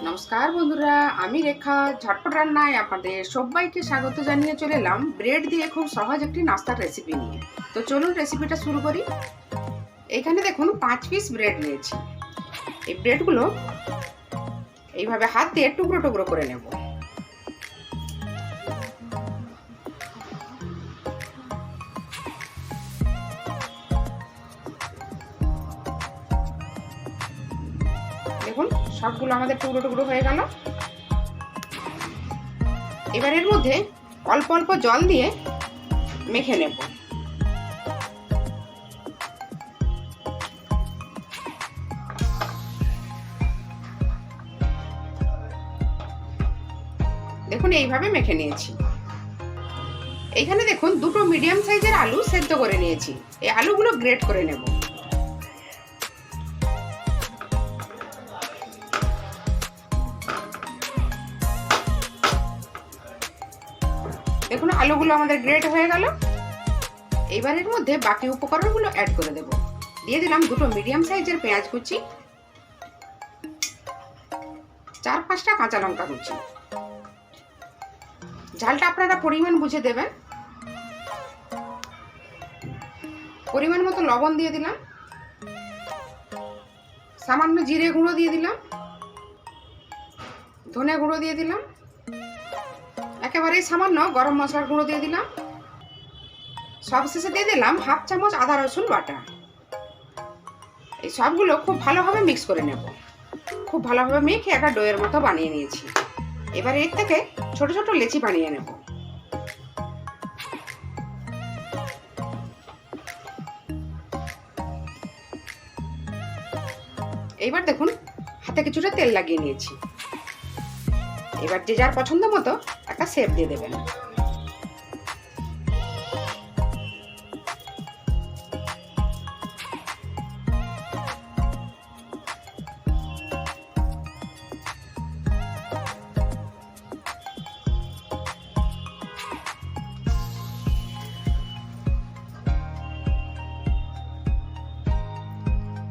নমস্কার বন্ধুরা, আমি রেখা ঝটপট রান্নায় আপনাদের সবাইকে স্বাগত জানিয়ে চলে এলাম ব্রেড দিয়ে খুব সহজ একটি নাস্তার রেসিপি নিয়ে। তো চলুন রেসিপিটা শুরু করি। এখানে দেখুন 5 পিস ব্রেড নিয়েছি। এই ব্রেডগুলো এইভাবে হাত দিয়ে টুকরো টুকরো করে নেব। দেখুন সবগুলো আমাদের টুকরো টুকরো হয়ে গেল। এবার এর মধ্যে অল্প অল্প জল দিয়ে মেখে নেব। দেখুন এইভাবে মেখে নিয়েছি। এইখানে দেখুন দুটো মিডিয়াম সাইজের আলু সেদ্ধ করে নিয়েছি। এই আলুগুলো গ্রেট করে নেব। দেখুন আলুগুলো আমাদের গ্রেট হয়ে গেল। এবার এর মধ্যে বাকি উপকরণগুলো অ্যাড করে দেব। দিয়ে দিলাম দুটো মিডিয়াম সাইজের পেঁয়াজ কুচি, 4-5টা কাঁচা লঙ্কা কুচি। ঝালটা আপনারা পরিমাণ বুঝে দেবেন। পরিমাণ মতো লবণ দিয়ে দিলাম, সামান্য জিরে গুঁড়ো দিয়ে দিলাম, ধনে গুঁড়ো দিয়ে দিলাম, একেবারেই সামান্য গরম মশলার গুঁড়ো দিয়ে দিলাম। সবশেষে দিয়ে দিলাম 1/2 চামচ আদা রসুন বাটা। এই সবগুলো খুব ভালোভাবে মিক্স করে নেব। খুব ভালোভাবে মেখে একটা ডোয়ের মতো বানিয়ে নিয়েছি। এবার এর থেকে ছোট ছোট লেচি বানিয়ে নেব। এইবার দেখুন হাতে কিছুটা তেল লাগিয়ে নিয়েছি। এবার যে যার পছন্দ মতো একটা শেপ দিয়ে দেবেন।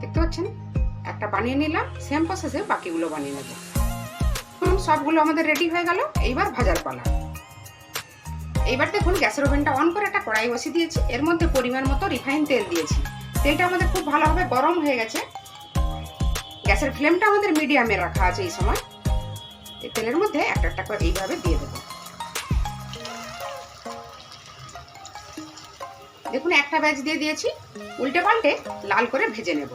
দেখতে পাচ্ছেন একটা বানিয়ে নিলাম। সেম প্রসেসে বাকিগুলো বানিয়ে নেব। সবগুলো আমাদের রেডি হয়ে গেল। এইবার ভাজার পালা। এইবার দেখুন গ্যাসের ওভেনটা অন করে একটা কড়াই বসিয়ে দিয়েছি। এর মধ্যে পরিমাণ মতো রিফাইন তেল দিয়েছি। তেলটা আমাদের খুব ভালোভাবে গরম হয়ে গেছে। গ্যাসের ফ্লেমটা আমাদের মিডিয়ামে রাখা আছে। এই সময় এই তেলের মধ্যে একটা একটা করে এইভাবে দিয়ে দেবো। দেখুন একটা ব্যাচ দিয়ে দিয়েছি। উল্টে পাল্টে লাল করে ভেজে নেব।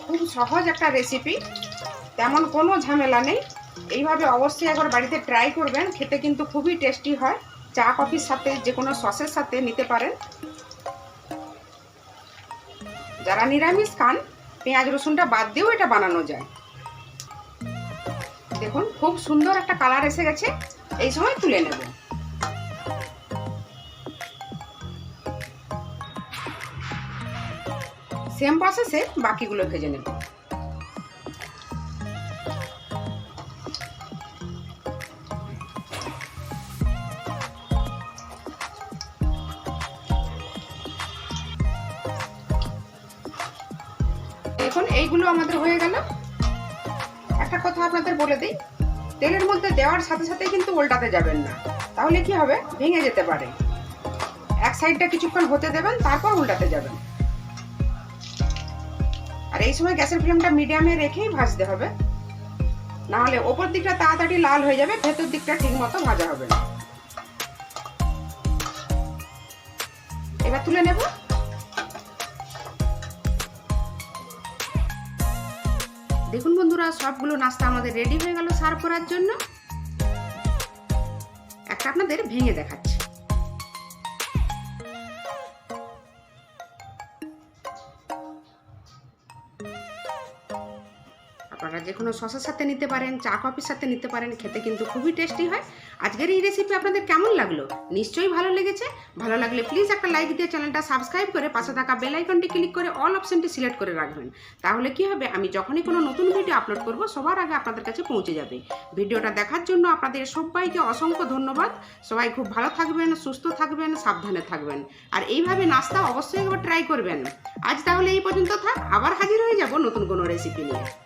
খুব সহজ একটা রেসিপি, তেমন কোনো ঝামেলা নেই। এইভাবে অবশ্যই একবার বাড়িতে ট্রাই করবেন। খেতে কিন্তু খুবই টেস্টি হয়। চা কফির সাথে যে কোনো সসের সাথে নিতে পারেন। যারা নিরামিষ খান পেঁয়াজ রসুনটা বাদ দিয়েও এটা বানানো যায়। দেখুন খুব সুন্দর একটা কালার এসে গেছে। এই সময় তুলে নেব। সেম প্রসেসে বাকিগুলো ভেজে নেব। দেখুন এইগুলো আমাদের হয়ে গেল। একটা কথা আপনাদের বলে দিই, তেলের মধ্যে দেওয়ার সাথে সাথে কিন্তু উল্টাতে যাবেন না, তাহলে কি হবে ভেঙে যেতে পারে। এক সাইডটা কিছুক্ষণ হতে দেবেন, তারপর উল্টাতে যাবেন। আর এই সময় গ্যাসের ফ্লেমটা মিডিয়ামে রেখেই ভাজতে হবে, না হলে ওপর দিকটা তাড়াতাড়ি লাল হয়ে যাবে, ভেতর দিকটা ঠিক মতো ভাজা হবে না। এবার তুলে নেব। দেখুন বন্ধুরা সবগুলো নাস্তা আমাদের রেডি হয়ে গেল সার্ভ করার জন্য। একটা আপনাদের ভেঙে দেখাচ্ছি। আপনারা যে কোনো সসের সাথে নিতে পারেন, চা কফির সাথে নিতে পারেন, খেতে কিন্তু খুবই টেস্টি হয়। আজকের এই রেসিপি আপনাদের কেমন লাগলো? নিশ্চয়ই ভালো লেগেছে। ভালো লাগলে প্লিজ একটা লাইক দিয়ে চ্যানেলটা সাবস্ক্রাইব করে পাশে থাকা বেল আইকনটি ক্লিক করে অল অপশনটি সিলেক্ট করে রাখবেন। তাহলে কি হবে, আমি যখনই কোনো নতুন ভিডিও আপলোড করব সবার আগে আপনাদের কাছে পৌঁছে যাবে। ভিডিওটা দেখার জন্য আপনাদের সবাইকে অসংখ্য ধন্যবাদ। সবাই খুব ভালো থাকবেন, সুস্থ থাকবেন, সাবধানে থাকবেন। আর এইভাবে নাস্তা অবশ্যই একবার ট্রাই করবেন। আজ তাহলে এই পর্যন্ত থাক, আবার হাজির হয়ে যাব নতুন কোনো রেসিপি নিয়ে।